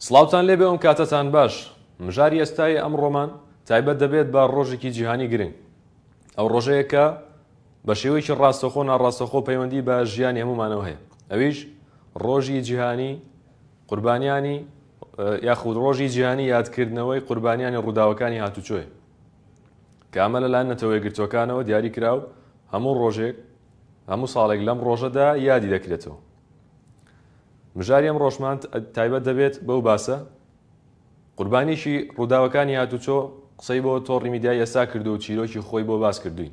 سڵاوتان لێ بێ ئەم کاتەتان باش مژاری ئێستای ئەمڕۆمان تایبەت دەبێت بە ڕۆژێکی جیهانی گرنگ ئەو ڕۆژەیە کە بە شێوەیەکی ڕاستەخۆ ناڕاستەخۆ پەیوەندی بە ژیانی هەمومانەوە هەیە ئەویش ڕۆژی جیهانی قوربانیانی یاخود ڕۆژی جیهانی یادکردنەوەی قوربانیانی ڕووداوەکانی هاتوچۆی کە ئەمە لەلایەن نەتەوە یەکگرتوەکانەوە دیاری کراو هەموو ڕۆژێک هەموو ساڵێک لەم ڕۆژەدا یادی دەکرێتەوە مژاری ئەم ڕۆژمان تایبەت دەبێت بەو باسە قوربانیشی ڕووداوەکانی هاتوچۆ قسەی بۆ تۆڕی میدیای ئێستا کردو و چیرۆکی خۆی بۆ باس کردووی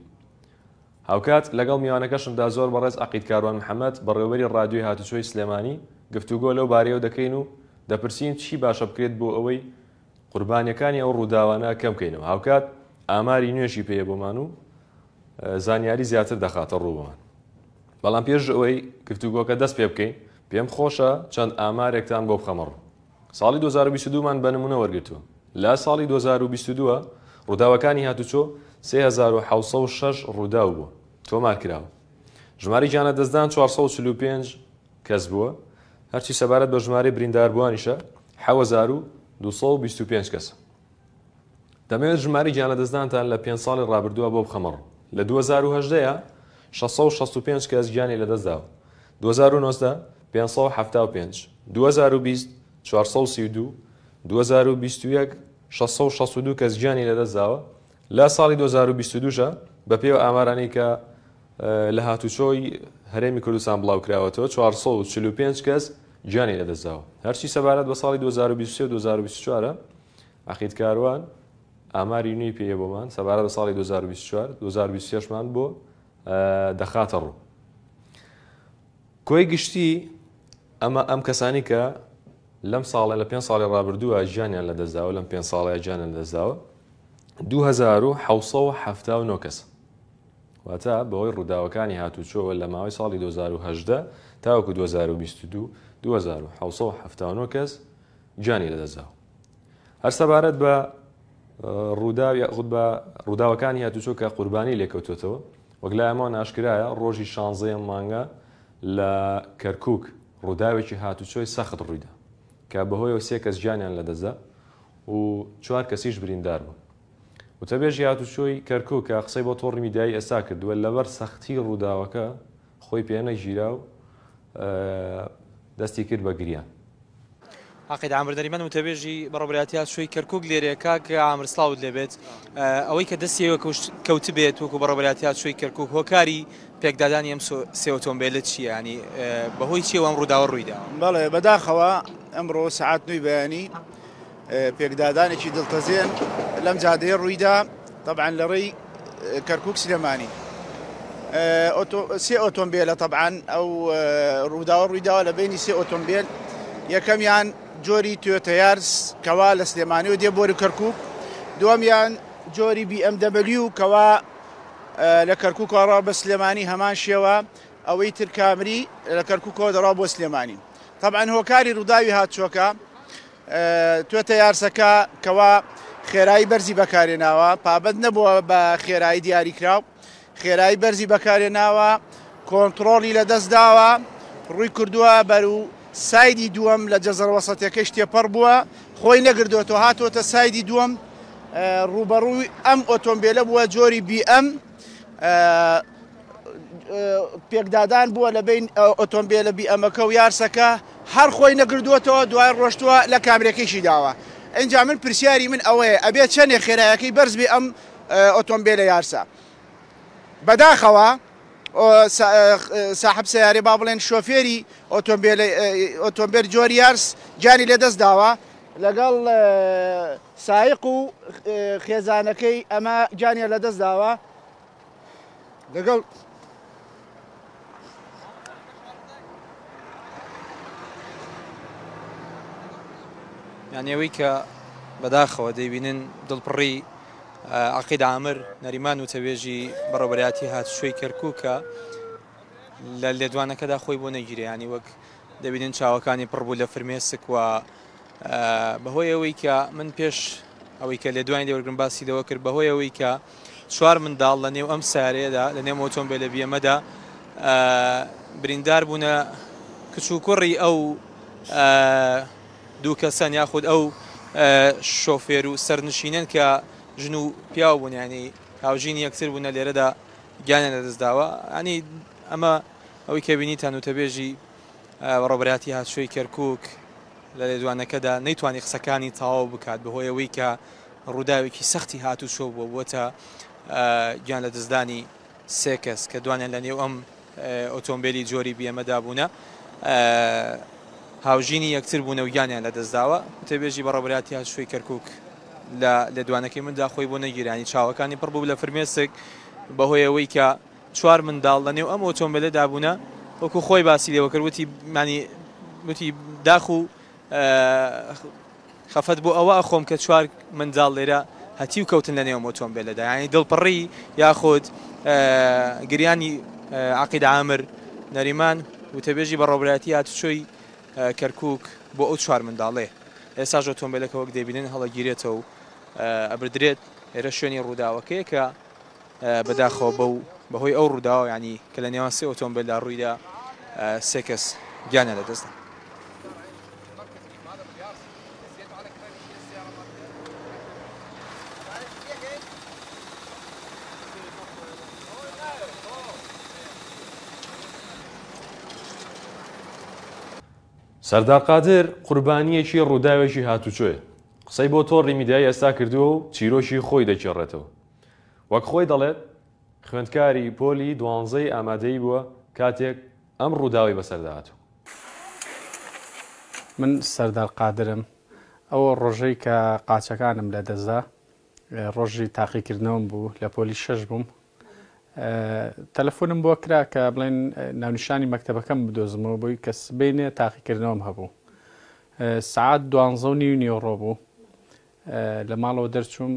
هاوکات لەگەڵ میوانەکەشمدا زۆر بەڕێز عەقید کاروان محەممەد بەڕێوەبەری ڕادیۆی هاتوچۆی سلێمانی گفتوگۆ لەو بارەیەوە دەکەین و دەپرسین چی باشە بکرێت بۆ ئەوەی قوربانیەکانی ئەو ڕووداوانە کەم بکەینەوە هاوکات ئاماری نوێژی پێیە بۆمان و زانیاری زیاتر دەخاتە ڕووبمان بەڵام پێش ئەوەی گفتوگۆکە دەست پێ بکەین پێم خۆشە چەند ئامارێکتان بۆ بخەمەڕ ساڵی 2022مان بە نمونە وەرگرتووە لە ساڵی 2022 ڕووداوەکانی هاتوچۆ 3706 ڕووداو بووە تۆمار کراوە ژماری جانە دەستدان 445 کەس بووە هەرچی سەبارەت بە ژمارەی برینداربووانیشە 7225 کەسە دەمەوێت ژماری جانە دەستدانتان لە 5 ساڵی ڕابردووە بۆ بخەمەڕ لە 2018 665 کەس گیانی لەدەستداوە 2019 575 2020 432 2021 662 کەس گیانی لەدەستداوە لە ساڵی 2022 بە پێوە ئامارانی کە لە هاتوچۆی هەرێمی کوردستان بڵاوکراوەتەوە 445 کەس گیانی لەدەستداوە هەرچی سەبارەت بە ساڵی 2023 و 2024 عەقید کاروان ئاماری نوێی پێیە بۆمان سەبارەت بە ساڵی 2024 2026مان بۆ دەخاتە ڕوو کۆی گشتی ئەم کەسانی کە لەم ساڵە لە 5 ساڵی ڕابردووە ژیانیان لەدەستداوە لەم 5 ساڵەیە گیانیان لەدەستداوە 2779 کەس واتە بەهۆی ڕووداوەکانی هاتوچۆوە لە ماوەی ساڵی 2018 تاوەکو 2022 2779 کەس گیانی لەدەستداوە هەر سەبارەت بە ڕووداوەکانی هاتوچۆ کە قوربانی لێکەوتوێتەوە وەک لای ئەمە ناشکرایە ڕۆژی 16 مانگە لە کەرکووک ڕووداوێکی هاتوچۆی سەخت ڕوویدا کە بەهۆیەوە 3 کەس گیانیان لەدەستدا و 4 کەسیش بریندار بوو وتەبێژی هاتوچۆی کەرکووک کە قسەی بۆ تۆڕی میدیایی ئێستا کردووە لەبەر سەختی ڕووداوەکە خۆی پێنەگیرا و دەستی کرد بە گریان عەقید عامر دەریمان وتەبێژی بەڕێوەبەری هاتوچۆی کەرکووک لێرەیە کە عامر سڵاوت لێبێت ئەوەی کە دەستیەوە کەوت بێت وەکو بەڕێوەبەری هاتوچۆی کەرکووک هۆکاری پێکدادانی ئەم سێ ئۆتۆمبیلە چییە ینی بەهۆی چیەوە ئەم ڕووداوە ڕوویدا بەڵێ بەداخەوە ئەمڕۆ سەعات 9 بەیانی پێکدادانێکی دڵتەزێن لەم جادەیە ڕوویدا طبعا لە ڕێی کەرکووک سلێمانی سێ ئۆتۆمبیلە طبعا ئەو ڕووداوە ڕوویداوە لە بینی سێ ئۆتۆمبیل یەکەمیان جۆری تویۆتە یارس کەوا لە سلێمانیەوە دێ بۆری کەرکووک دووەمیان جۆری BMW کەوا لە کەرکووکەوە ڕاو بە سلێمانی هەمان شێوە ئەوەی تر کامری لە کەرکووکەوە دەڕاو بۆ سلێمانی طبعا هۆکاری ڕووداوی هاتوچۆکە توێتە یارسەکە کەوا خێرایی بەرزی بەکارێناوە پابەت نەبووە بە خێرایی دیاریکراو خێرایی بەرزی بەکارێناوە کۆنتڕۆڵی لەدەستداوە ڕووی کردووە بەر و سایدی دووەم لە جەزەرەوەسەتەکەش تێپەڕ بووە خۆی نەگردوێتەوە هاتوۆتە سایدی دووەم ڕوبەڕووی ئەم ئۆتۆمبیلە بووە جۆری BM پێکدادان بووە لە بین ئۆتۆمبیلە BMەکە و یارسەکە هەر خۆی نەگردووەتەوە دوای ڕۆشتووە لە کامرێکیشی داوە ئەینجا من پرسیاری من ئەوەیە ئەبێت چەندێک خێرایەکەی بەرز بێ ئەم ئۆتۆمبیلە یارسە بەداخەوە ساحب سیارێ با بڵێن شۆفێری ئۆتۆمبیل جۆری یارس گیانی لێدەست داوە لەگەڵ سایق و خێزانەکەی ئەمە گیانیان لەدەست داوە لەگەڵ یانەوەی کە بەداخەوە دەیبینن دڵپڕی عەقید عامر نەریمان وتەبێژی بەڕێوەبەری هاتوچۆی کەرکووکە لە لێدوانەکەدا خۆی بۆ نەگیرێ ینی وەک دەبینن چاوەکانی پڕ بوو لە فرمێسک و بەهۆی ئەوەی کە من پێش ئەوەی کە لێدوانی دەوەرگرم باسی دەوە کرد بەهۆی ئەوەی کە 4 منداڵ لە نێو ئەم سارەیەدا لە نێو ئۆتۆمبیلە BMەدا بریندار بوونە کچ و کوڕی ئەو دوو کەسان یاخود ئەو شۆفێر و سەرنشینن کە ژن و پیاو بوون ینی هاوژینی یەکتر بوونە لێرەدا گیانیان لەدەستداوە ینی ئەمە ئەوەی کە بینیتان وتەبێژی ڕۆبەراتی هاتوچۆی کەرکووک لە لێدوانەکەدا نەیتوانی قسەکانی تەواو بکات بەهۆی ئەوەی کە ڕووداوێکی سەختی هاتوچۆ بووە بووەتە گیان لە دەستدانی سێ کەس کە دوانیان لە نێو ئەم ئۆتۆمبیلی جۆری بیەمەدا بوونە هاوژینی یەکتر بوونە و گیانیان لە دەستداوە وتەبێژی بە ڕۆبەراتی هاتوچۆی کەرکووک لە لێدوانەکەی مندا خۆی بۆ نەگیرانی چاوەکانی پڕ بوو لە فرمێسک بەهۆی ئەوەی کە چوار منداڵ لە نێو ئەم ئۆتۆمبیلەدا بوونە وەکو خۆی باسی لێوە کرد وتی داخ و خەفەت بۆ ئەوە ئەخۆم کە چوار منداڵ لێرە هەتی و کەوتن لە نێو ئۆتۆمبیلەدا ینی دڵپڕی یاخود گریانی عەقید عامر نەریمان وتەبێژی بە ڕۆبەراتی هاتوچۆی کەرکووک بۆ ئەو چوار منداڵێ ئێستاش ئۆتۆمبیلەکە وەک دەبینن هەڵەگیرێتەوە و ئەبردرێت ئێرە شوێنی ڕووداوەکەیە کە بەداخەوە بەهۆی ئەو ڕووداوە ینی کە لە نێوان سێ ئۆتۆمبیلدا ڕوویدا سێ کەس گیانە لەدەستدا. سەردار قادر قوربانیەکی ڕووداوێکی هاتوچۆیە قسەی بۆ تۆڕی میدیای ئێستا کردووە و چیرۆشی خۆی دەکێڕێتەوە وەک خۆی دەڵێت خوێندکاری پۆلی 12 ئامادەی بووە کاتێک ئەم ڕووداوی بەسەرداهاتوو. من سەردار قادرم ئەوە ڕۆژەی کە قاچەکانم لە دەستدا ڕۆژی تاقیکردنەوەم بوو لە پۆلی 6 بووم تەلەفۆنم بۆ کرا کە بڵێن ناونیشانی مەکتەبەکەم بدۆزمەوە بۆی کە سبەینێ تاقیکردنەوەم هەبوو سعات 12:30 نیوەڕۆ بوو لە ماڵەوە دەرچووم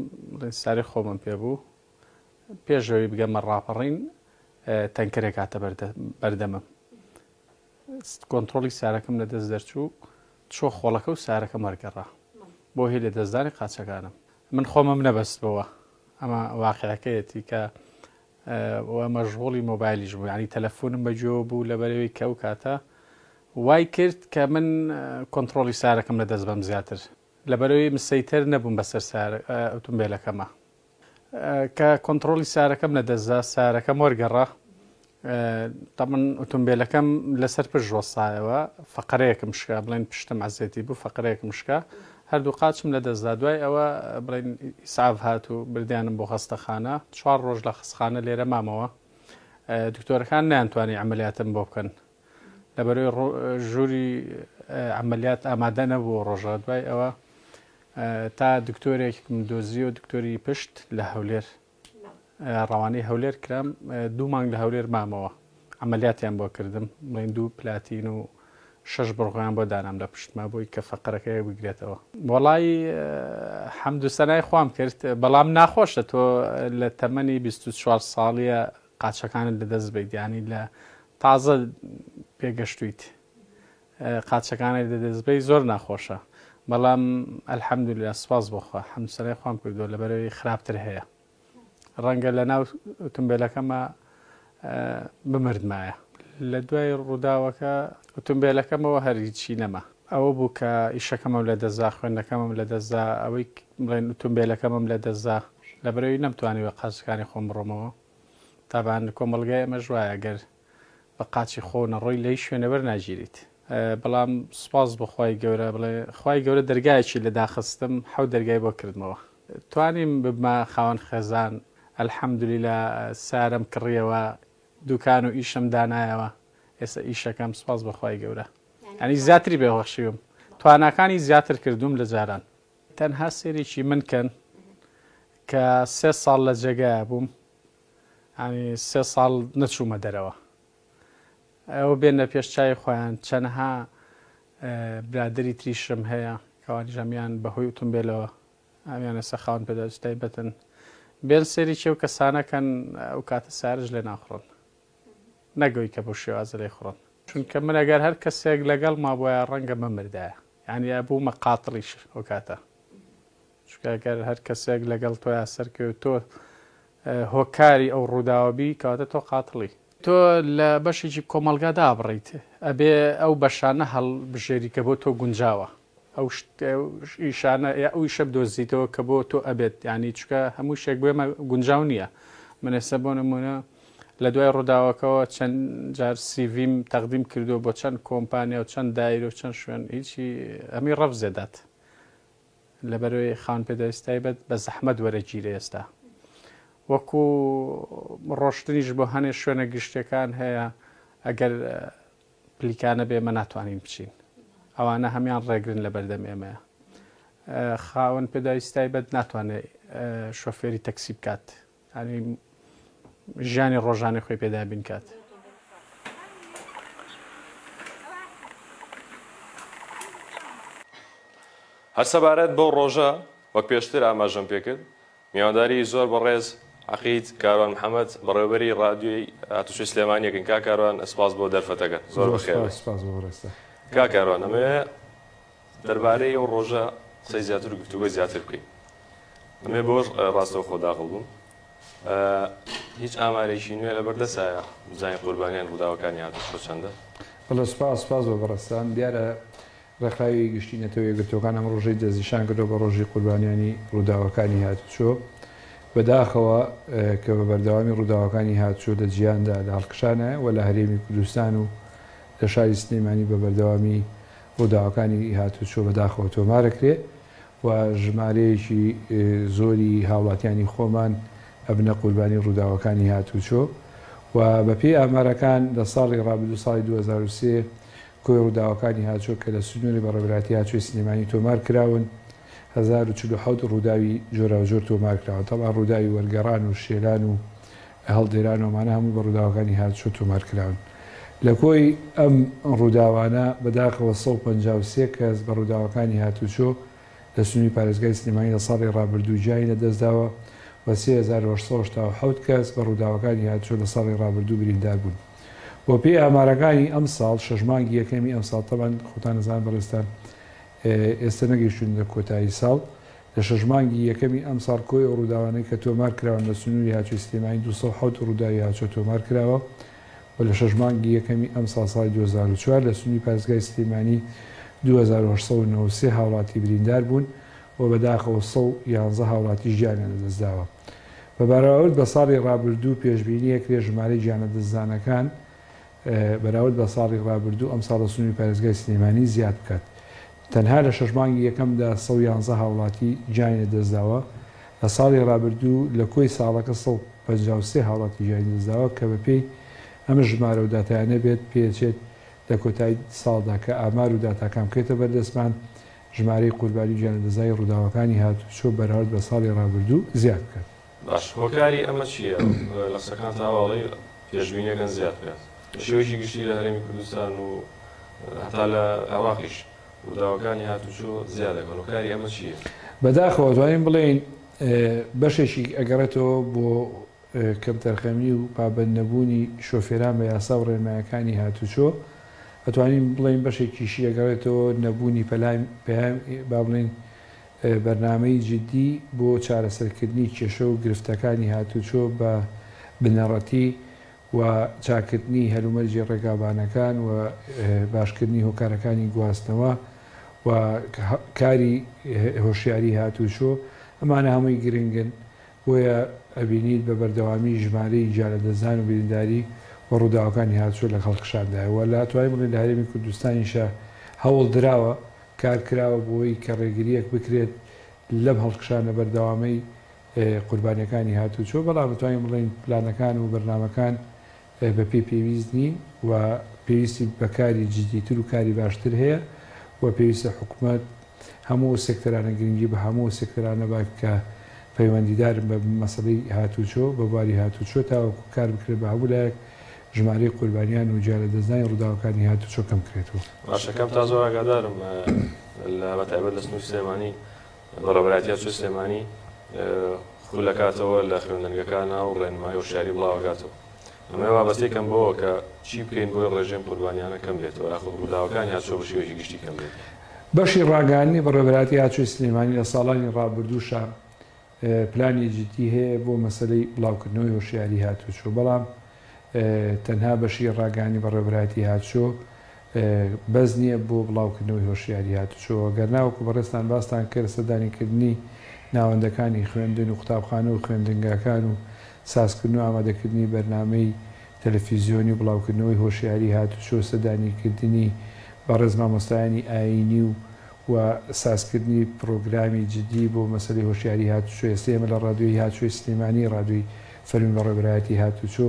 ساری خۆمم پێ بوو پێشەوەی بگەمە ڕاپەڕین تەنکەرێک هاتە بەردەمم کۆنتڕۆلی سارەکەم لە دەست دەرچوو چۆ خۆڵەکە و سارەکە وەرگەڕا بۆ هی لە دەستدانی قاچەکانم من خۆمم نەبەستبەوە ئەمە واقعەکەیەتی کە مەژغوڵی مۆبایلیش بوو ینی تەلەفۆنم بەجۆ بوو لە بەرەوەی کەو کاتە وای کرد کە من کۆنتڕۆلی سارەکەم لە دەست بەم زیاتر لە بەرەوەی مسەیتر نەبووم بەسەر ئۆتۆمبیلەکەمە کە کۆنتڕۆلی سارەکەم لە دەستدا سارەکەم وەرگەڕا تەمەن ئۆتۆمبیلەکەم لەسەر پشت ژۆسایەوە فەقەرەیەکم شکا بڵێن پشتم عەزێتی بوو فەقەرەیەکم شکا هەردوو قاچم لە دەستدا دوای ئەوە بڵێن ئیسعاف هات و بردیانم بۆ خەستەخانە 4 ڕۆژ لە خستخانە لێرە مامەوە دکتۆرەکان نەیانتوانی عەمەلیاتم بۆ بکەن لەبەرەوەی ژووری عەمەلیات ئامادە نەبوو ڕۆژە دوای ئەوە تا دکتۆرێکم دۆزی و دکتۆری پشت لە هەولێر ڕەوانەی هەولێر کرام 2 مانگ لە هەولێر مامەوە عەمەلیاتیان بۆ کردم بڵێن 2 پلاتین و 6 بڕغۆیان بۆ دانام لە پشتما بۆی کە فەقەرەکەی بگرێتەوە وەڵی حەمد و سەنای خوام کرد بەڵام ناخۆشە تۆ لە تەمەنی 24 ساڵیە قاچەکانت لەدەست بیت ینی لە تازە پێگەشتویت قاچەکانت لەدەست بیت زۆر ناخۆشە بەڵام ئەلحەمدولیا سوپاس بۆخوا حەمد و سەنای خوام کردووە لەبەرەوەی خراپتر هەیە ڕەنگە لە ناو ئۆتۆمبیلەکەمە بمردمایە لە دوای ڕووداوەکە ئۆتۆمبیلەکەمەوە هەرگیچی نەما ئەوە بوو کە ئیشەکەمەم لە دەستدا خوێندەکەمم لە دەستدا ئەوەی بڵێن ئۆتۆمبیلەکەمم لە دەستدا لەبەرەوەی نەمتوانیوە قاچەکانی خۆم بڕۆمەوە تابان کۆمەڵگای ئەمە ژوایە گەر بە قاچی خۆ نەڕۆی لەی شوێنەوەەر ناگیریت بەڵام سوپاس بخوای گەورە بڵێ خی گەورە دەرگایەکی لە داخستم حەوت دەرگای بۆ کردمەوە توانیم ببمە خاوەن خێزان ئەلحەمدولیلا سارم کڕیەوە دوکان و ئیشم دانایەوە ئێستا ئیشەکەم سوپاس بەخوای گەورە ئەنی زیاتری بێوەخشیوم تواناکانی زیاتر کردوم لە جاران تەنها سێرێکی منکەن کە 3 ساڵ لە جێگایە بووم ئەنی 3 ساڵ نەچوومە دەرەوە ئەوە بێنە پێش چای خۆیان چەندها برادری تریشم هەیە کەوانی ژەمیان بەهۆی ئۆتۆمبیلەوە ئەمیان ئێستا خاوەن پێداستای بەتن بێن سێریکی و کەسانەکەن ئەو کاتە سارج لێ ناخڕن نەگەوی کە بۆ شێوازە لێ خڕن چونکە من ئەگەر هەر کەسێک لەگەڵ مابووە ڕەنگە مەمردایە یعنی بوومە قاتڵیش ئەو کاتە چونکە ئەگەر هەر کەسێک لەگەڵ تۆیا سەرکەوت تۆ هۆکاری ئەو ڕووداوەبی کەواتە تۆ قاتڵی تۆ لە بەشێکی کۆمەلگادا بڕیت ئەبێ ئەو بەشانە هەڵ بژێری کە بۆ تۆ گونجاوە ئەو ئیشانە یا ئەو ئیشە بدۆزیتەوە کە بۆ تۆ ئەبێت یعنی چکە هەموو شێک بێمە گونجاو نییە من ئێستا بۆ نمونە لە دوای ڕووداوەکەەوە چەند جار سیڤیم تەقدیم کردو بۆ چەند کۆمپانیا و چەند دایرە و چەند شوێن هیچی ئەمی ڕەف زێدات لەبەرەوەی خاون پێدەویستایی بێت بە زەحمەت وەرەگیرە ئێستا وەکو ڕۆشتنیش بۆ هەنێ شوێنە گشتەکان هەیە ئەگەر پلیکانە بێمە ناتوانین بچین ئەوانە هەمیان ڕێگرن لە بەردەم ئێمەیە خاوەن پێداویستایی بێت ناتوانێت شۆفێری تەکسی بکات ینی ژیانی ڕۆژانەی خۆی پێدا بین کات هەر سەبارەت بۆ ڕۆژە وەک پێشتر ئاماژەم پێکرد میوانداری زۆر بەڕێز عەقید کاروان محەممەد بەڕێوەبەری ڕادیۆی هاتوچۆی سلێمانیەکەن کا کاروان ئەسپاس بۆ دەرفەتەکەت زۆر بەخێر کا کاروان ئەمێ دەربارەی ئەو ڕۆژە قسەی زیاتر و گفتوگۆی زیاتر بکەین ئەمێ بۆش ڕاستەوە خۆداخڵ بووم هیچ ئامارێکی نوێ لەبەردەسایە بزانین قوربانیان ڕووداوەکانی هاتوچۆ چەندە بەڵێ سپاس بۆ بەڕێستان دیارە ڕێکخراوی گشتینەتەوە یەکگرتوەکان ئەم ڕۆژەی دەستنیشان کردەوە بە ڕۆژی قوربانیانی ڕووداوەکانی هاتوچۆ بەداخەوە کە بە بەردەوامی ڕووداوەکانی هاتوچۆ لە جیهاندا لە هەڵقشانە و لە هەرێمی کوردستان و لە شاری سلێمانی بە بەردەوامی ڕووداوەکانی هاتوچۆ بەداخەوە تۆمارەکرێ و ژمارەیەکی زۆری هاوڵاتیانی خۆمان ئەبنە قوربانی ڕووداوەکانی هاتوچۆ و بەپێی ئامارەکان لە ساڵی ڕابردوو ساڵی 2023 کۆی ڕووداوەکانی هاتوچۆ کە لە سنووری بەڕێوەبەراتی هاتوچۆی سلێمانی تۆمار کراون 1047 ڕووداوی جۆراوجۆر تۆمار کراوە تەڵا ڕووداوی وەرگەڕان و شێلان و هەڵدێران ومانە هەموو بە ڕووداوەکانی هاتوچۆ تۆمار کراون لە کۆی ئەم ڕووداوانە بەداخەوە 153 کەس بە ڕووداوەکانی هاتوچۆ لە سنووری پارێزگای سلێمانی لە ساڵی ڕابردوو جیای لەدەستداوە و 3877 کەس بە ڕووداوەکانی هاتوچۆ لە ساڵی ڕابردوو بریندار بوون بۆ پێی ئامارەکانی ئەم ساڵ شەژمانگی یەکەمی ئەم ساڵ تەبەن خۆتان نەزان بەڕێستان ئێستا نەگەیشتون لە کۆتایی ساڵ لە شەژمانگی یەکەمی ئەم ساڵ کۆی ڕووداوانەی کە تۆمار کراون لە سنووری هاتوچۆی سلێمانی 207 ڕووداوی هاتوچۆ تۆمار کراوە و لە شەژمانگی یەکەمی ئەم ساڵی 2004 لە سنووری پارێزگای سلێمانی 2893 هاوڵاتی بریندار بوون و بەداخەوە 111 هاوڵاتی ژیانیان لەدەستداوە بەراورد بە ساڵی ڕابردوو پێشبینیەکرێ ژمارەی گیانە دەستدانەکان بەراورد بە ساڵی ڕابردوو ئەم ساڵە سنووری پارێزگای سلێمانی زیاد بکات تەنها لە شەژمانگی یەکەمدا 111 هاوڵاتی گیانی دەستداوە لە ساڵی ڕابردوو لە کۆی ساڵەکە 153 هاوڵاتی گیانی دەستداوە کە بەپێی ئەمە ژمارە و داتایانە بێت پێچێت لە کۆتایی ساڵدا کە ئامار و داتاکان بکەیتە بەردەستمان ژمارەی قوربانی گیانەدەزای ڕووداوەکانی هاتوچۆ بەراورد بە ساڵی ڕابردوو زیاد بکات باش هۆکاری ئەمە چییە لە قسەکان تاواڵی پێشبینیەکەن زیاد بکات شێوەیەکی گشتی لە هەرێمی کوردستان و هەتا لە عێراقیش ڕووداوەکانی هاتوچۆ زیاد دەکەن هۆکاری ئەمە چییە بەداخەوە توانین بڵێن بەشێکی ئەگەڕێتەوە بۆ کەم تەرخەمی و پابەند نەبوونی شۆفێران بە یاسا و ڕێنمایەکانی هاتوچۆ ئەتوانین بڵێن بەشێکیشی ئەگەڕێتەوە نەبوونی با بڵێن بەرنامەی جدی بۆ چارەسەرکردنی کێشە و گرفتەکانی هاتوچۆ بە بنەڕەتی و چاکردنی هەلومەرجی ڕێگابانەکان و باشکردنی هۆکارەکانی گواستنەوە و کاری هۆشیاری هاتوچۆ ئەمانە هەمووی گرنگن بۆیە ئەبینیت بە بەردەوامی ژمارەی گیانەدەزان و برینداری و ڕووداوەکانی هاتوچۆ لە خەڵکشاندایەوە لە توانین بڵێن لە هەرێمی کوردستانیشە هەوڵ دراوە کارکراوە بۆی کە ڕێگریەک بکرێت لەم هەڵکشانە بەردەوامەی قوربانیەکانی هاتوچۆ بەڵام بتوانین بڵێن پلانەکان و بەرنامەکان بەپێی پێویست نین و پێویستی بەکاری جدیتر و کاری باشتر هەیە و پێویستە حکوومەت هەموو سێکتەرانە گرنگی بە هەموو سێکتەرانە با کە پەیوەندیدارن بە مەسەڵەی هاتوچۆ بە بواری هاتوچۆ تاوەکو کار بکرێت بە هەموو لایەک ژمارەی قوربانیان و گیانەدەزانی ڕووداوەکانی هاتوچۆ کەم کرێتەوە باشەکەم تا زۆر ئاگادارم لە بەتایبەت لە سنووری سلێمانی بەڕێوەبەراتی هاتوچۆی سلێمانی خول دەکاتەوە لە خوێندنگەکانە و ڕێنمایی و شاری بڵاوەکاتەوە ئەمە وابەستێکم بۆەوە کە چی بکەین بۆی ڕێژەم قوربانیانە کەم بێتەوە یاخود ڕووداوەکانی هاتوچۆ بە شێوەیەکی گشتی کەم بێت بەشی ڕاگەاندنی بەڕێوەبەراتی هاتوچۆی سلێمانی لە ساڵانی ڕابردووشە پلانی جدی هەیە بۆ مەسەلەی بڵاوکردنەوەی هۆشیاری هاتوچۆ بەڵام تەنها بەشی ڕاگەاندنی بەڕێوەبەراتی هاتوچۆ بەس نییە بۆ بڵاوکردنەوەی هۆشیاری هاتوچۆوە گەرناوەکو بەڕێستان باستان کرد سەردانیکردنی ناوەندەکانی خوێندن و قوتابخانە و خوێندنگاکان و سازکردن و ئامادەکردنی بەرنامەی تەلەڤیزیۆنی و بڵاوکردنەوەی هۆشیاری هاتوچۆ سەردانیکردنی بەڕێز مامۆستایانی ئاینی و سازکردنی پرۆگرامی جدی بۆ مەسەلەی هۆشیاری هاتوچۆ ئێستا ئێمە لە ڕادیۆی هاتوچۆی سلێمانی ڕادیۆی فەرمی بەڕێوەبەرایەتی هاتوچۆ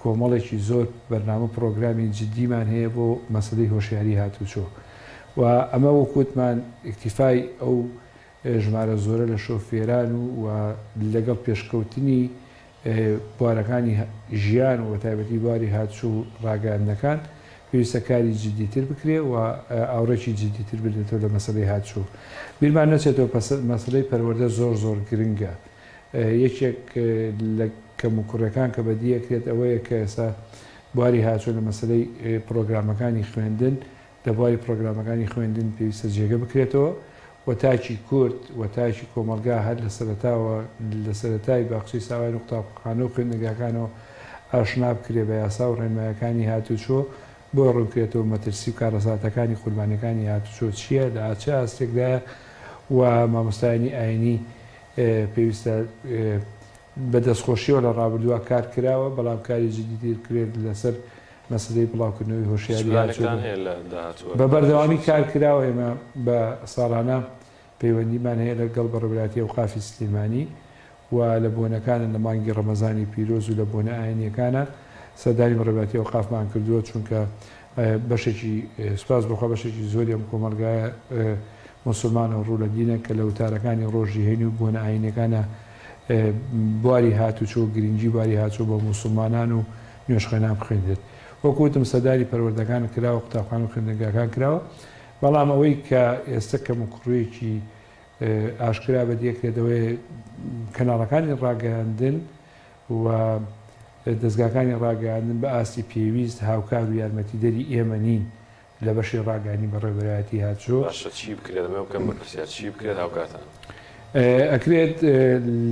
کۆمەڵێکی زۆر بەرنامە پرۆگرامی جدیمان هەیە بۆ مەسەلەی هۆشیاری هاتوچۆ و ئەمە وەکوتمان ئیکتیفای ئەو ژمارە زۆرە لە شۆفێران و لەگەڵ پێشکەوتنی بوارەکانی ژیان و تایبەتی بواری هاتوچۆ و ڕاگەاندنەکان پێویستە کاری جدیتر بکرێ و ئاورێکی جدیتر بدرێتەوە لە مەسەلەی هاتوچۆ بیرمان نەچێتەوە مەسەلەی پەروەردە زۆر زۆر گرنگە یەکێک لە کەموکوڕەکان کە بەدیەکرێت ئەوەیە کە ئێستا بواری هاتوچۆ لە مەسەلەی پرۆگرامەکانی خوێندن لە بواری پرۆگرامەکانی خوێندن پێویستە جێگە بکرێتەوە وەتاکی کورد وەتاکی کۆمەلگا هەر لە سەرەتاوە لە سەرەتای باخچەی ساوای و قوتابخانە و خوێندنگاکانەوە ئاشنا بکرێ بە یاسا و ڕێنمایەکانی هاتوچۆ بۆ ڕوونکرێتەوە مەترسی و کارەساتەکانی قوربانیەکانی هاتوچۆ چییە لە ئاچە ئاستێکدایە و مامۆستایانی ئاینی پێویستە بە دەستخۆشیەوە لە ڕابردووە کار کراوە بەڵام کاری جدیدی کرێت لەسەر مەسلەی بڵاوکردنەوەی هۆشیاری بە بەردەوامی کار کراوە ئێمە بە ساڵانە پەیوەندیمان هەیە لەگەڵ بەڕێوەبەراتی ئەوقافی سلێمانی و لە بۆنەکانە لە مانگی ڕەمەزانی پیرۆز و لە بۆنە ئاینیەکانە سەردانی بەڕێوەبەراتی ئەوقافمان کردووە چونکە بەشێکی سوپاس بخوا بەشێکی زۆری ئەم کۆمەلگایە موسڵمانە ڕوو لە دینە کە لە وتارەکانی ڕۆژی هەینی و بۆنە ئاینیەکانە بواری هاتوچۆ گرنگی بواری هاتوچۆ بە موسڵمانان و نوێژخێنان بخوێندێت وەکوتم سەردانی پەروەردەکان کراوە قوتابخانە و خوێندنگاکان کراوە بەڵام ئەوەی کە ئێستا کەموکوڕەیەکی ئاشکرا بەدیەکرێتەوەی کەناڵەکانی ڕاگەیاندن و دەستگاکانی ڕاگەیاندن بە ئاستی پێویست هاوکار و یارمەتیدەری ئێمە نین لە بەشی ڕاگەیاندنی بەڕێوەبەرایەتی هاتوچۆ ئەکرێت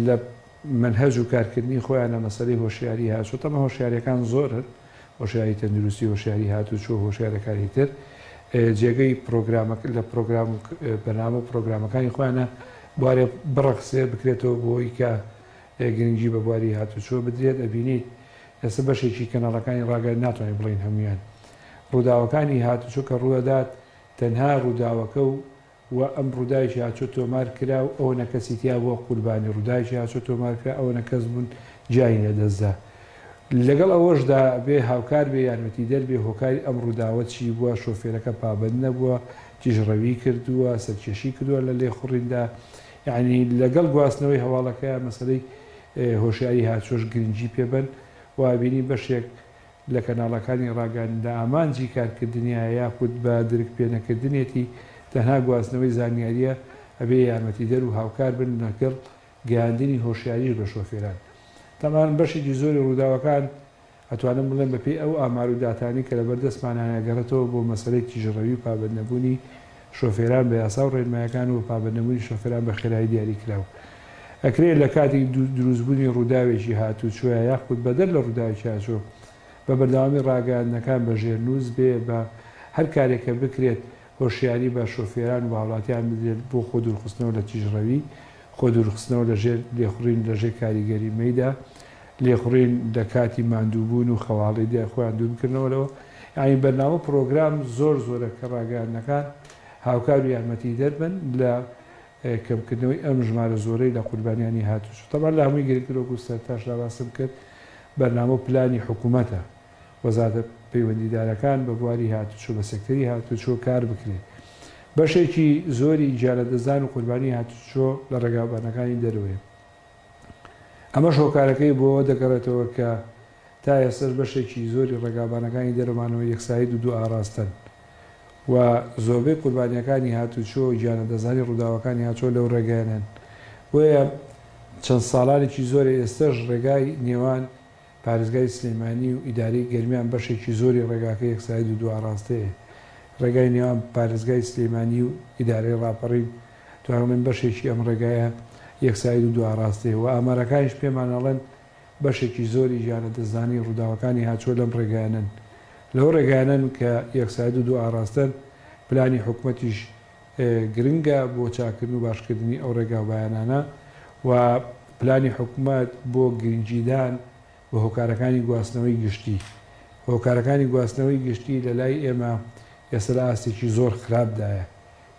لە منهەج و کارکردنی خۆیانە مەسەلەی هۆشیاری هاتوچۆ تەمە هۆشیاریەکان زۆرن هۆشیاری تەندروستی هۆشیاری هاتوچۆ هۆشیارەکانی تر جێگەی لە پرۆگرام بەنامە و پرۆگرامەکانی خۆیانە بوارێ بڕەخسێ بکرێتەوە بۆی کە گرنگی بە بواری هاتوچۆ بدرێت ئەبینیت ئێستا بەشێکی کەناڵەکانی ڕاگەیان ناتوانین بڵین هەمویان ڕووداوەکانی هاتوچۆ کە ڕوودەدات تەنها ڕووداوەکە و ئەم ڕووداویشی هاتوچۆ تۆمار کرا و ئەوە نەکەسی تیا بۆ قوربانی ڕووداویشی هاتوچۆ تۆمار کرا ئەوە نەکەس بوون جایی لەدەستدا لەگەڵ ئەوەشدا بێ هاوکار بێ یارمەتی دەربێ هۆکاری ئەم ڕووداوە چی بووە شۆفێرەکە پابند نەبووە تیژڕەوی کردووە سەرکێشی کردووە لە لێخوڕیندا یعنی لەگەڵ گواستنەوەی هەواڵەکە مەسەلەی هۆشیاری هاتوچۆش گرنگی پێبن و بینی بەشێک لە کەناڵەکانی ڕاگەاندندا ئامانجی کارکردنیە یاخود بە درک پێنەکردنێتی تەنها گواستنەوەی زانیاریە ئەبێ یارمەتی دەر و هاوکار بن لەگەڵ گەیاندنی هۆشیاریش بە شۆفێران تەمان بەشێکی زۆری ڕووداوەکان ئەتوانم بڵێن بەپێی ئەو ئامار و داتانی کە لە بەردەستمانانەگەڕێتەوە بۆ مەسەلەی تیژڕەوی و پابندنەبوونی شۆفێران بە یاسا و ڕێنمایەکان و پابندنەبوونی شۆفێران بە خێرایی دیاری کراوە ئەکرێت لە کاتی دروستبوونی ڕووداوێکی هاتوچۆیە یاخود بەدەر لە ڕووداوێکی هاتوچۆ بە بەردەوامی ڕاگەاندنەکان بە ژێرنووس بێ بە هەر کارێکە بکرێت هۆشیاری بە شۆفێران و هاوڵاتیان بدرێت بۆ خۆ دوورخستنەوە لە تیژڕەوی خۆ دوورخستنەوە لە ژێر لێخوڕین لە ژێر کاریگەری مەیدا لێخوڕین لە کاتی ماندووبوون و خەواڵی دی خۆیان دوور بکردنەوەلەوە یعنی بەرنامە پرۆگرام زۆر زۆرە کە ڕاگەاندنەکان هاوکار و یارمەتی دەربن لە کەمکردنەوەی ئەم ژمارە زۆرەی لە قوربانیانی هاتوچۆ تەمان لە هەمووی گرنگترۆک و سەرتاش لاباسم کرد بەرنامە پلانی حکوومەتە وەزارە پەیوەندیدارەکان بە بواری هاتوچۆ بە سێکتەری هاتوچۆ کار بکرێت بەشێکی زۆری جارەدەزان و قوربانی هاتوچۆ لە ڕێگابانەکانی دەروێ ئەمە شۆکارەکەی بۆ دەگەڕێتەوە کە تا ئێستا بەشێکی زۆری ڕێگابانەکانی دەرەمانەوە یەکسایی و دوو ئاراستن و زۆربەی قوربانیەکانی هاتوچۆ گیانەدەزانی ڕووداوەکانی هاتوچۆ لەو ڕێگەیانن بۆیە چەند ساڵانێکی زۆری ئێستاش ڕێگای نێوان پارێزگای سلێمانی و ئیداری گەرمیان بەشێکی زۆری ڕێگاکە یەکسایی و دوو ئاراستەیە ڕێگای نێوان پارێزگای سلێمانی و ئیدارەی ڕاپەڕین توانڵێن بەشێکی ئەم ڕێگایە یەکسایی و دوو ئاراستەیە و ئامارەکانیش پێمانەڵێن بەشێکی زۆری گیانەدەزانی ڕووداوەکانی هاتوچۆ لەم ڕێگایانن لەو ڕێگانن کە یەکساید و دوو ئاراستن پلانی حکوومەتیش گرنگە بۆ چاکردن و باشکردنی ئەو ڕێگا بەیانانە و پلانی حکوومەت بۆ گرنجیدان بە هۆکارەکانی گواستنەوەی گشتی هۆکارەکانی گواستنەوەی گشتی لە لای ئێمە ئێستا لە ئاستێکی زۆر خراپدایە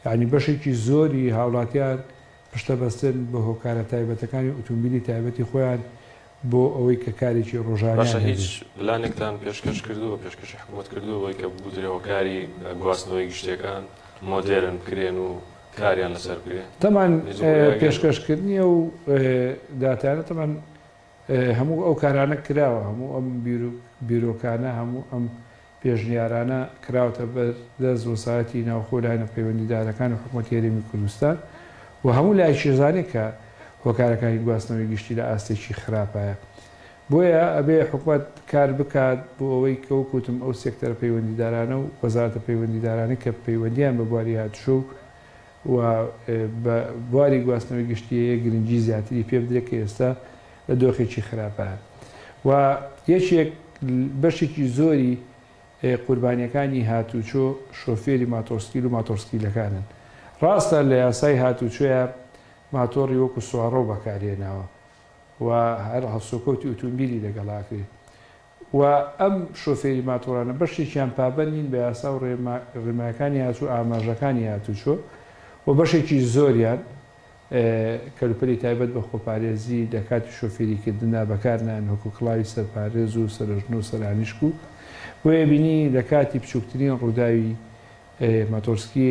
یعنی بەشێکی زۆری هاوڵاتیان پشتە بەستن بە هۆکارە تایبەتەکانی ئۆتۆمبیلی تایبەتی خۆیان بۆ ئەوەی کە کارێکی ڕۆژانە هیچ پلانێکتان پێشکەش کردووە پێشکەشی حکوومەت کردو ئەوەی کە بودرێ هۆکاری گواستنەوەی گشتەکان مۆدێرن بکرێن و کاریان لەسەر بکرێن تەمان پێشکەشکردنیە و داتانە تەمان هەموو ئەو کارانە کراوە هەموو ئەم بیرۆکانە هەموو ئەم پێشنیارانە کراوەتە بەدەست وەسایەتی ناوخۆ لایەنە پەیوەندیدارەکان و حکوومەتی هەرێمی کوردستان و هەموو لای شێزانێک کە هۆکارەکانی گواستنەوەی گشتی لە ئاستێکی خراپایە بۆیە ئەبێ حکوومەت کار بکات بۆ ئەوەی کە وەکوتم ئەو سێکتەرە پەیوەندیدارانە و وەزارەتە پەیوەندیدارانی کە پەیوەندیان بە بواری هاتووشە و بە بواری گواستنەوەی گشتیەیە گرنگی زیاتری پێ بدرێت کە ئێستا لە دۆخێکی خراپە و یەکێک بەشێکی زۆری قوربانیەکانی هاتوچۆ شۆفێری ماتۆسکیل و ماتۆسکیلەکانن ڕاستە لە یاسای هاتوچۆیە ماتۆڕی وەکو سوارۆ بەکارێناوە و هەر هەڵسوکەوتی ئۆتۆمبیلی لەگەڵاکرێت و ئەم شۆفێری ماتۆرانە بەشێکیان پابەندین بە یاسا و ڕێمایەکانی هاتوو ئاماژەکانی هاتوچۆ و بەشێکی زۆریان کەلوپەلی تایبەت بە خۆپارێزی لە کاتی شۆفێریکردنا بەکارنان وەکو کڵاوی سەرپارێز و سەرژن و سەرانیشک و بۆیە بینی لە کاتی بچووکترین ڕووداوی ماتۆرسکی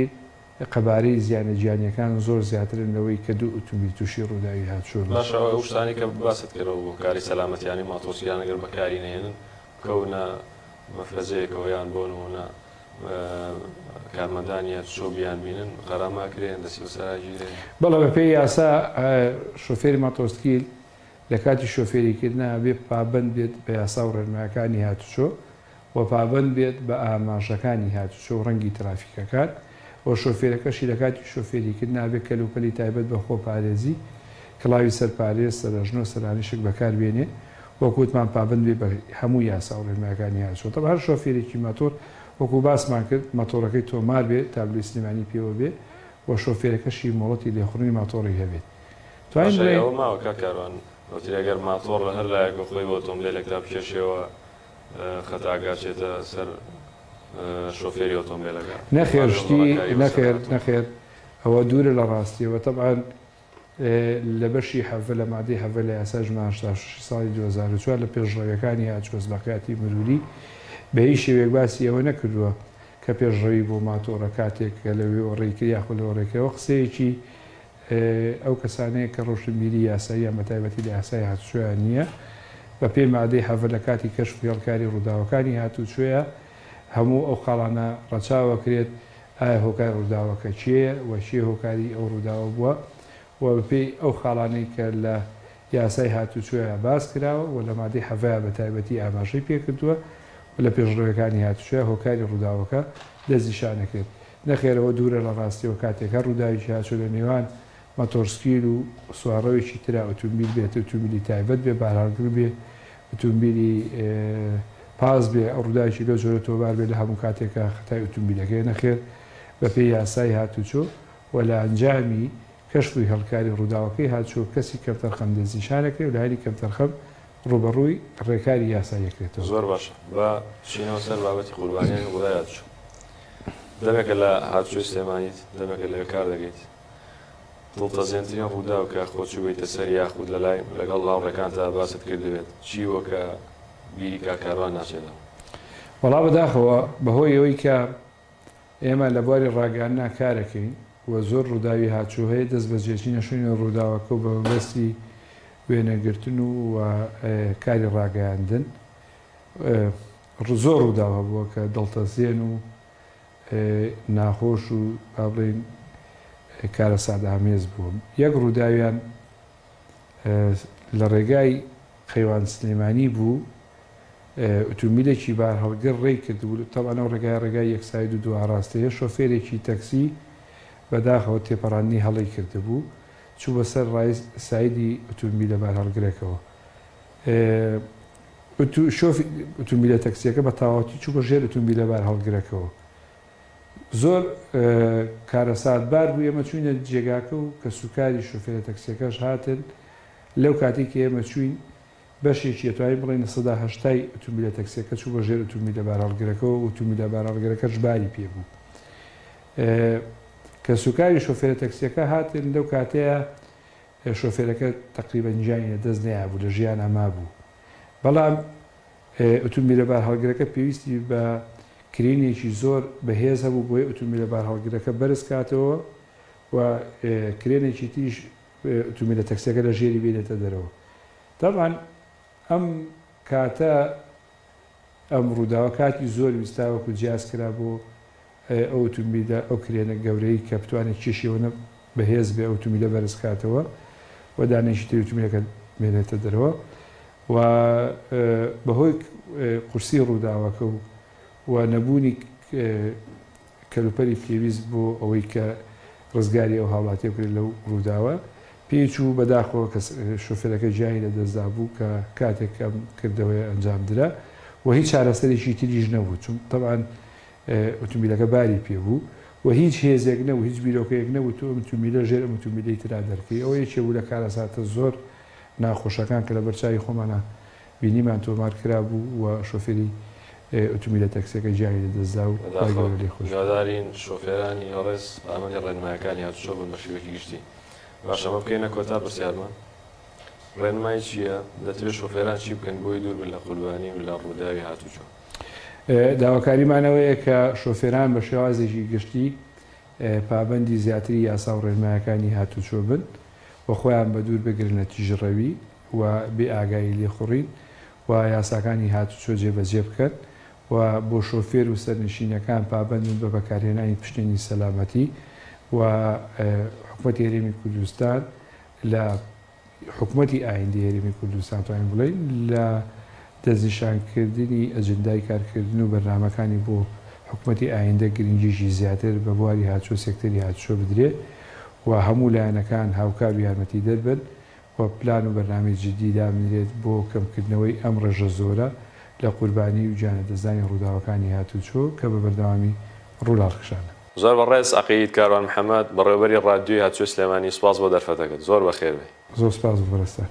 قەبارەی زیانە گیانیەکان زۆر زیاترن لەوەی کە دوو ئۆتۆمبیل تووشی ڕووداوی هاتووە باشە ئەو شتانی کە باست کردەوە بۆ کاری سەلامەتیانی ماتۆسکیان ئەگەر بەکاری نێنن کەونە مەفرەزەیەکەوە یان بۆ نمونە کارمەندانیە چۆ بیان بینن قەراماکرێن دەستی بەسەراگیرێن بەڵێ بە پێی یاسا شۆفێری ماتۆسکیل لە کاتی شۆفێریکردنا بێ پابەند بێت بە یاسا و ڕێنمایەکانی هاتوچۆ و پابەند بێت بە ئاماژەکانی هاتوچۆ و ڕەنگی ترافیکەکان و شۆفێرەکەشی لە کاتی شۆفێریکرد نابێت کەلوپەلی تایبەت بە خۆپارێزی کڵاوی سەرپارێز سەرژن و سەرانیشک بەکاربێنێ وەکووتمان پابند بێ بە هەموو یاسا و ڕێنمایەکانی هاتوچۆ تەب هەر شۆفێرێکی ماتۆر وەکو باسمان کرد ماتۆرەکەی تۆمار بێت تابلوی سلێمانی پێوە بێ و شۆفێرەکەشی مۆڵەتی لێخوڕنی ماتۆڕی هەبێت توانین ماوە کاکاروان ئەگەر ماتۆڕ لە هەر لایەکە خۆی بۆ ئۆتۆمبیلێکدا بکێشێەوە خەتاگاچێتە سەر شۆفێری ئۆتۆمبیلەکە نەخێشتی نەخێر ئەوە دوورە لە ڕاستیەوە تەبعاً لە بەشی حەڤە لە مادەی حەڤە لە یاسا 86 ساڵی 2004 لە پێشڕەویەکانی هاتووەزلەکاتی مروری بە هیچ شێوێک باسی ئەوە نەکردووە کە پێشڕەوی بۆ ماتۆڕە کاتێک کە لەوێ ئۆڕێکرد یاخۆ لە ئۆڕێکەوە قسەیەکی ئەو کەسانەیە کە ڕۆشنبیری یاسایی یان بەتایبەتی لە یاسای هاتوچۆیان نییە بە پێی مادەی حەڤە لە کاتی کەشفی هەڵکاری ڕووداوەکانی هاتوچۆیە هەموو ئەو خاڵانە ڕەچاوەکرێت ئایا هۆکار ڕووداوەکە چییە و چیە هۆکاری ئەو ڕووداوە بووە و بەپێی ئەو خاڵانەی کە لە یاسای هاتوچۆیە باس کراوە و لە مادەی حەڤەیە بەتایبەتی ئاماژەی پێکردووە و لە پێشڕەوەکانی هاتوچۆیە هۆکاری ڕووداوەکە دەستنیشانەکرێت نەخێرەوە دوورە لە ڕاستیەوە کاتێکە ڕووداویی هاتوچۆ لە نێوان ماتۆرسکیل و سوارەوەیکی ترا ئۆتۆمبیل بێت ئۆتۆمبیلی تایبەت بێ بارهەڵگر بێ ئۆتۆمبیلی پاس بێ ئەو ڕووداویی لە جۆرە تۆبار بێت لە هەموو کاتێکە خەتای ئۆتۆمبیلەکەی نەخێر بە پێی یاسای هاتوچۆ و لە ئەنجامی کەشفی هەڵکاری ڕووداوەکەی هاتوچۆ کەسی کەمتەرخەم دەستنیشانەکرێت و لە هەری کەمتەرخەم ڕوبەڕووی ڕێکاری یاسایەکرێتەوە زۆر باشە بە چینەوە سەر بابەتی قوربانیانی وڵای هاتوچۆ دەمێکە لە هاتوچۆی سلێمانیت دەمێکە لەوێ کار دەگەیت دڵتەزێنترین ڕووداو کە خۆچی بێتە سەر یاخود لەلای لەگەڵ هاوڕێکانتا باست کردوێت چی وەکە بیری کاکاروان ناچێتەوە وەڵا بەداخەوە بەهۆی ئەوەی کە ئێمە لە بواری ڕاگەاندنا کارەکەین و زۆر ڕووداوی هاتوچۆ هەیە دەست بەجێچی نەشوێنی ڕووداوەکە و بە مەبەستی وێنەگرتن و کاری ڕاگەیاندن زۆر ڕووداو هەبووە کە دڵتەزێن و ناخۆش و با بڵێن کارە سادەهامێز بووم یەک ڕووداویان لە ڕێگای قەیوان سلێمانی بوو ئۆتۆمبیلێکی بار هەڵگر ڕێی کردبوو تەوانە ڕێگای یەکساید و دوو ئاراستەیە شۆفێرێکی تەکسی بەداخەوە تێپەڕانی هەڵی کردبوو چوو بەسەر ڕای سایدی ئۆتۆمبیلە بار هەڵگرێکەوە شۆفی ئۆتۆمبیلە تەکسیەکە بە تاواتی چوو بە ژێر ئۆتۆمبیلە بار هەڵگرەکەەوە زۆر کارەساتبار بوو ئێمە چوینە جێگاکە و کە سوکاری شۆفێرە تەکسیەکەش هاتن لەو کاتی کە ئێمە چوین بەشێکی ئەتوانی بڵێن 1970 ئۆتۆمبیلە تەکسیەکە چوو بە ژێر ئۆتۆمبیلە بار هەڵگرەکەەوە و ئۆتۆمبیلە بار هەڵگرەکەش باری پێبوو کە سوکاری شۆفێرە تەکسیەکە هاتن لەو کاتەیە شۆفێرەکە تقریبا جیانی دەست نەیابوو لە ژیان ئەما بوو بەڵام ئۆتۆمبیلە بار هەڵگرەکە پێویستی بە کرینێکی زۆر بەهێز هەبوو بۆی ئۆتۆمبیلە بار هەڵگرەکە بەرز کاتەوە و کرێنێکی تریش ئۆتۆمبیلە تەکسیەکە لە ژێری بێنێتە دەرەوە طبعاً ئەم کاتە ئەم ڕووداوە کاتی زۆر ویستاوەکو جیاز کرا بۆ ئەو ئۆتۆمبیلە ئەو کرێنە گەورەی کە بتوانێت کێشیەوە بەهێز بێ ئۆتۆمبیلە بەرز کاتەوە و دانێکی تری ئۆتۆمبیلەکە بێنێتە دەرەوە و بەهۆی قورسی ڕووداوەکە و نەبوونی کەلوپەری پێویست بۆ ئەوەی کە ڕزگاری ئەو هاوڵاتی بکرێت لەو ڕووداوە پێچوو بەداخەوە کە شۆفێرەکە جیانی لە دەستدا بوو کە کاتێک ئەم کردەوەی ئەنجام درا و هیچ چارەسەرێکی تریش نەبوو چون طبعاً ئۆتۆمبیلەکە باری پێبوو و هیچ هێزێک نەبوو هیچ بیرۆکەیەک نەبوو تۆ ئۆتۆمبیلە ژێر ئۆتۆمبیلەی ترا دەرکەی ئەوە یەکێ بوو لە کارەساتە زۆر ناخۆشەکان کە لە بەرچاوی خۆمانە بینیمان تۆمار کرا بوو و شۆفێری ئۆتۆمبیلە تەکسیەکە جیانی لە دەستدا و لێ خۆش هیوادارین شۆفێرانی هەڵێز ئامانجی ڕێنمایەکانی هاتوچۆ بن بە شێوەیەکی گشتی باش ئەمە بکەینە کۆتا پرسیارمان ڕێنمایی چییە دەتوێت شۆفێران چی بکەن بۆی دوور بن لە قوربانی و لە ڕووداوی هاتوچۆ داواکاریمانەوەیە کە شۆفێران بە شێوازێکی گشتی پابەندی زیاتری یاسا و ڕێنمایەکانی هاتوچۆ بن و خۆیان بە دوور بگرنە تیژڕەوی و بێ ئاگایی لێخوڕین و یاساکانی هاتوچۆ جێبەجێ بکەن و بۆ شۆفێر و سەرنشینەکان پابەندن بە بەکارهێنانی پشتێنی سەلامەتی و حکوومەتی هەرێمی کوردستان لە حکوومەتی ئایندی هەرێمی کوردستان توانین بڵێن لە دەستنیشانکردنی ئەجندای کارکردن و بەرنامەکانی بۆ حکوومەتی ئایندە گرنگیشی زیاتر بە بواری هاتوچۆ سێکتەری هاتوچۆ بدرێت و هەموو لایەنەکان هاوکار و یارمەتی دەربن و پلان و بەرنامەی جدی دامنرێت بۆ کەمکردنەوەی ئەم ڕێژە زۆرە لە قوربانی و جانەدەزانی ڕووداوەکانی هاتوچۆ کە بە بەردەوامی ڕوولاڵخشانە. زۆر بەڕێز عەقید کاروان محەممەد بەڕێوەبەری ڕادیۆی هاتوچۆ سلێمانی سوپاس بۆ دەرفەتەکەت زۆر بەخێر بێ. زۆر سپاس بەڕێستان.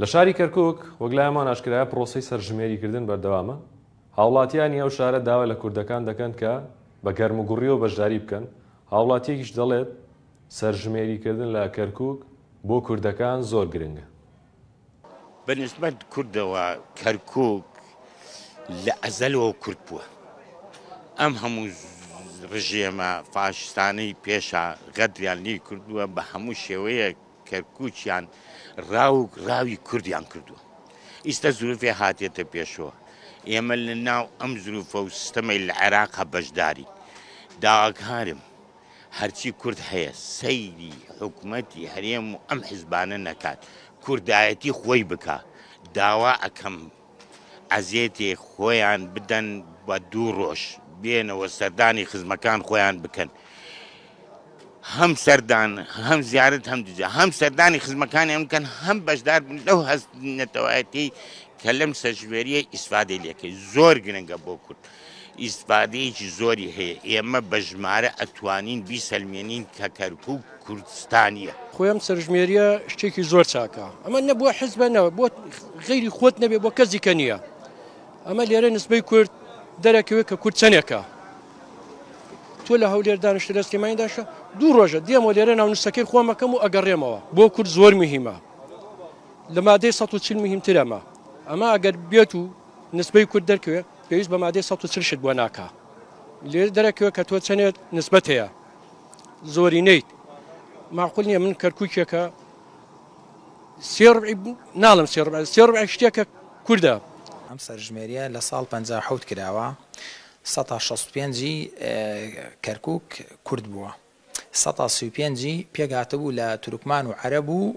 لە شاری کەرکووک وەگلایەمان ئاشکرایە پرۆسەی سەرژمێریکردن بەردەوامە هاوڵاتیانی ئەو شارە داوا لە کوردەکان دەکەن کە بە گەرموگوڕیەوە بەشداری بکەن هاوڵاتیەکیش دەڵێت سەرژمێریکردن لە کەرکووک بۆ کوردەکان زۆر گرنگە بەنسبەت کوردەوە کەرکووک لە ئەزەلەوە کورد بووە ئەم هەموو ڕژێمە فاشستانەی پێشە غەدریان لێ کردووە بە هەموو شێوەیە کەرکووکیان ڕاوی کوردیان کردووە ئیستا زروفێ هاتێتە پێشەوە ئێمە لە ناو ئەم زروفە و سیستەمەی لە عێراقا بەشداری داواکارم هەرچی کورد هەیە سەیری حکوومەتی هەرێم و ئەم حیزبانە نەکات کوردایەتی خۆی بکە داوا ئەکەم ئەزیێتێ خۆیان بدەن بە 2 ڕۆژ بێنەوە سەردانی خزمەکان خۆیان بکەن هەم سەردان هەم زیارت هەم دجا هەم سەردانی خزمەکانی ئەم بکەن هەم بەشدار بن لەو هەستنەتەوایەتی کە لەم سەرژمێریە ئیسفادەی لێکەی زۆر گرنگە بۆ کورد ئیسفادەیەکی زۆری هەیە ئێمە بە ژمارە ئەتوانین بیسەلمێنین کە کەرکووک کوردستانیە خۆیان سەرژمێریە شتێکی زۆر چاکە ئەمە نەبووە حیزبە نەوە بۆ غەیری خۆت نەبێ بۆ کەسیکە نییە ئەمە لێرە نسبەی کورد دەرەکەوێت کە کورد چەندێکە تۆ لە هەولێر دانیشتە لە سلێمانیداشە 2 ڕۆژە دێمەوە لێرە ناونووسەکەی خۆمەکەم و ئەگەڕێمەوە بۆ کورد زۆر مهمە لە مادەی 140 مهمترەمە ئەمە ئەگەر بێت و نسبەی کورد دەرکەوێت پێویست بە مادەی 140 شت بۆ ناکە لێر دەرەکەوێت کە تۆ چەندێت نسبەت هەیە زۆری نەیت معقول نییە من کەرکووکێکە ناڵم سێ شتێکە کووردە ئەم سەرژمێریە لە ساڵ 57 کراوە 165 کەرکووک کورد بووە سەتا 35 پێگاتەبوو لە تورکمان و عەرەب و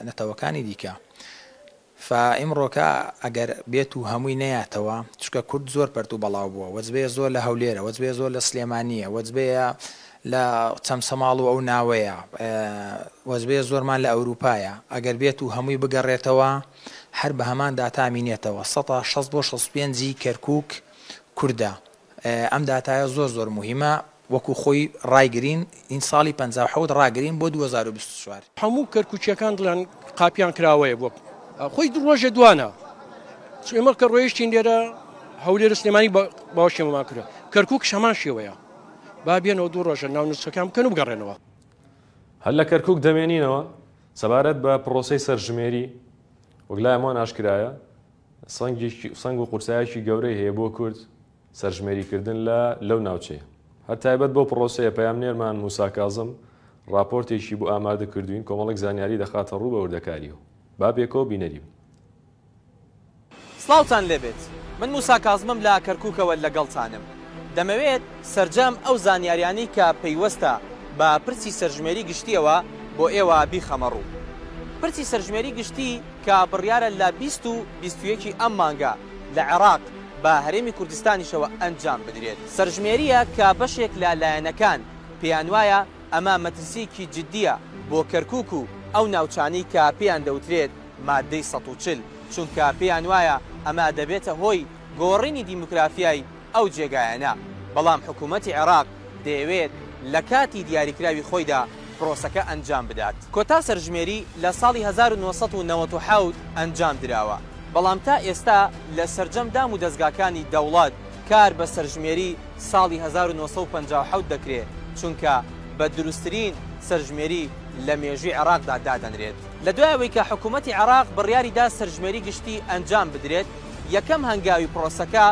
نەتەوەکانی دیکە. فئیمڕۆکە ئەگەر بێت و هەمووی نەیاتەوە چکە کورد زۆر پەرت و بەڵاو بووە، وەجبەیە زۆر لە هەولێرە، وەجبەیە زۆر لە سلێمانیە، وەجبەیە لە چەمسەماڵ و ئەو ناوەیە، وەجبەیە زۆرمان لە ئەوروپایە. ئەگەر بێت و هەمووی بگەڕێتەوە هەر بە هەمان داتامینێتەوە. 160 بۆ 65 کەرکووک کووردە. ئەم داتایە زۆر مهمە، وەکو خۆی ڕایگرین ئین ساڵی 57 ڕاگرین بۆ 2024. هەموو کەرکوچیەکان دڵیان قاپیان کراوەیە بۆ خۆی ڕۆژە دوانە. ئێمە کە ڕۆیشتین لێرە هەولێر سلێمانی باوەشێمەمان کرا، کەرکووک هەمان شێوەیە. با بێنەوە 2 ڕۆژە ناو نووسەکان بکەن و بگەڕێنەوە. هەر لە کەرکووک دەمێنینەوە سەبارەت بە پرۆسەی سەرژمێری وەگلایەمان ئاشکرایە سەنگ و قورسایەکی گەورەی هەیە بۆ کورد سەرژمێریکردن لەو ناوچەیە. هەر تایبەت بۆ پرۆسەیە پەیامنێرمان موسا کاظم راپۆرتێکی بۆ ئامادە کردوین کۆمەڵێک زانیاری دەخاتە ڕوو بە وردەکاریەوە. با بێکەوە بینەری بن. سڵاوتان لێبێت. من موسا کاظمم لە کەرکووکەوە لەگەڵتانم. دەمەوێت سەرجەم ئەو زانیاریانی کە پەیوەستە بە پرسی سەرژمێری گشتیەوە بۆ ئێوە بیخەمە ڕوو. پرسی سەرژمێری گشتی کە بڕیارە لە 20 و 21 ئەم مانگە لە عێراق بە هەرێمی کوردستانیشەوە ئەنجام بدرێت. سەرژمێریە کە بەشێک لە لایەنەکان پێیان وایە ئەمە مەترسیکی جددیە بۆ کەرکووک و ئەو ناوچانی کە پێیان دەوترێت مادەی 140 چونکە پێیان وایە ئەمە دەبێتە هۆی گۆڕینی دیموکرافیای ئەو جێگایانە. بەڵام حکوومەتی عێراق دەیەوێت لە کاتی دیاریکراوی خۆیدا پرۆسەکە ئەنجام بدات. کۆتا سەرژمێری لە ساڵی 1997 ئەنجام دراوە، بەڵام تا ئێستا لە سەرجەمدام و دەستگاکانی دەوڵات کار بە سەرژمێری ساڵی 1950 دەکرێت چونکە بە دروستترین سەرژمێری لە مێژووی عێراقدا دادەنرێت. لە دوایەوەی کە حکوومەتی عێراق بڕیاریدا سەرژمێری گشتی ئەنجام بدرێت، یەکەم هەنگاوی پرۆسەکە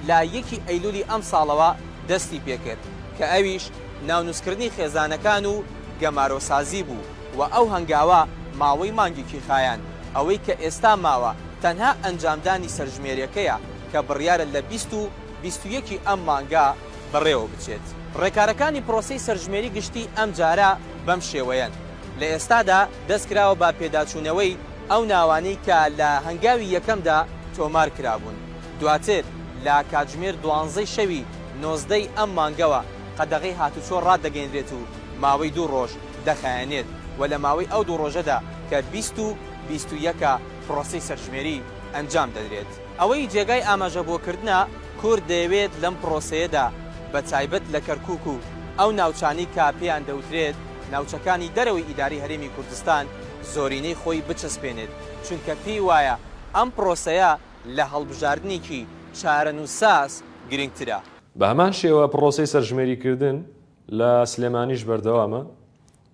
لە 1 ئەیلولی ئەم ساڵەوە دەستی پێکرد کە ئەویش ناونووسکردنی خێزانەکان و گەمارۆسازی بوو و ئەو هەنگاوە ماوەی مانگێکی خایان ئەوەی کە ئێستا ماوە تەنها ئەنجامدانی سەرژمێریەکەیە کە بڕیارە لە 20 و 21 ئەم مانگا بەڕێوە بچێت. ڕێکارەکانی پرۆسەی سەرژمێری گشتی ئەم جارە بەم شێوەیەن. لە ئێستادا دەستکراوە با پێداچوونەوەی ئەو ناوانەی کە لە هەنگاوی یەکەمدا تۆمار کرابوون. دواتر لە کاتژمێر 12 شەوی 19 ئەم مانگەوە قەدەغەی هاتوچۆ ڕادەگەیەنرێت و ماوەی 2 ڕۆژ دەخایەنێت و لە ماوەی ئەو 2 ڕۆژەدا کە 20 و 21 پرۆسەی سەرژمێری ئەنجام دەدرێت. ئەوەی جێگای ئاماژەبووکردنە کورد دەیەوێت لەم پرۆسەیەدا بە تایبەت لە کەرکووک و ئەو ناوچانی کە پێیان دەوترێت ناوچەکانی دەرەوەی ئیداری هەرێمی کوردستان زۆرینەی خۆی بچەسپێنێت چونکە پێی وایە ئەم پرۆسەیە لە هەڵبژاردنێکی چارەنووساس گرنگترە. بە هەمان شێوە پرۆسەی سەرژمێریکردن لە سلێمانیش بەردەوامە.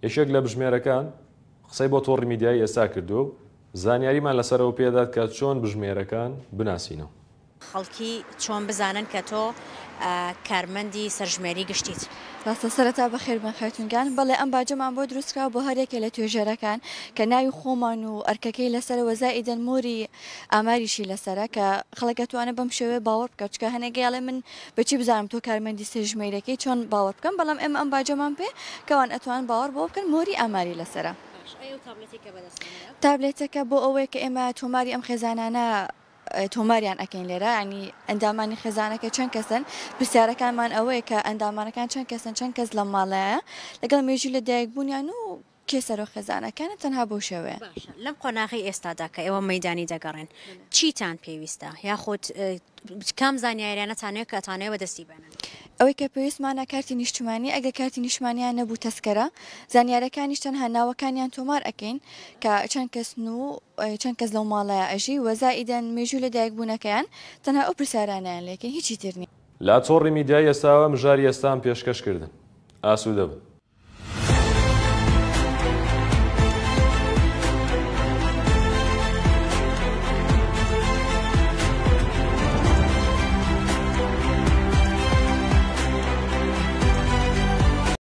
یەکێک لە بژمێرەکان قسەی بۆ تۆڕی میدیایی ئێستا کردو و زانیاریمان لەسەرەوە پێدات کە چۆن بژمێرەکان بناسینەوە. خەڵکی چۆن بزانن کە تۆ کارمەندی سەرژمێری گشتیت. ڕاستە سەرەتا بەخێر بن خەتونگان بەڵێ ئەم باجەمان بۆ دروستکرا بۆ هەرێکە لە توێژەرەکان کە ناوی خۆمان و ئەرکەکەی لەسەرەوە زائیدەن موری ئاماریشی لەسەرە کە خەڵکە توانە بەم شێوێ باوەڕ بکە چکە هەنێگەیاڵێ من بەچی بزانم تۆ کارمەندی سەرژمێریەکەی چۆن باوەڕ بکەم بەڵام ئێمە ئەم باجەمان پێ کەوان ئەتوان باوەڕ بۆ بکەن موری ئاماری لەسەرە. تابلێتەکە بۆ ئەوەیە کە ئێمە تۆماری ئەم خێزانانە تۆماریان ئەکەین لێرە ینی ئەندامانی خێزانەکە چەند کەسن پرسیارەکانمان ئەوەیە کە ئەندامانەکان چەند کەسن چەند کەس لە ماڵەیە لەگەڵ مێژوو لە دایکبوونیان و کێسەرۆ خێزانەکانە تەنها بۆ شێوەیە. لەم قۆناغی ئێستادا کە ئێوە مەیدانی دەگەڕێن چیتان پێویستە یاخود کام زانیاریانەتانەیە کە ئەتانەوە دەستی بێنن؟ ئەوەی کە پێویستمانە کارتی نیشتمانی ئەگەر کارتی نیشتمانیان نەبوو تەسکەرە زانیارەکانیش تەنها ناوەکانیان تۆمار ئەەکەین کە چەند کەس و چەند کەس لەو ماڵەیە ئەژی وەزائیدەن مێژوو لە دایکبوونەکەیان تەنها ئەو پرسیارانیان لێکەین هیچی تر نیە. لا تۆڕی میدیای ئێستاوە مژاری ئێستان پێشکەشکردن ئاسوودە بن.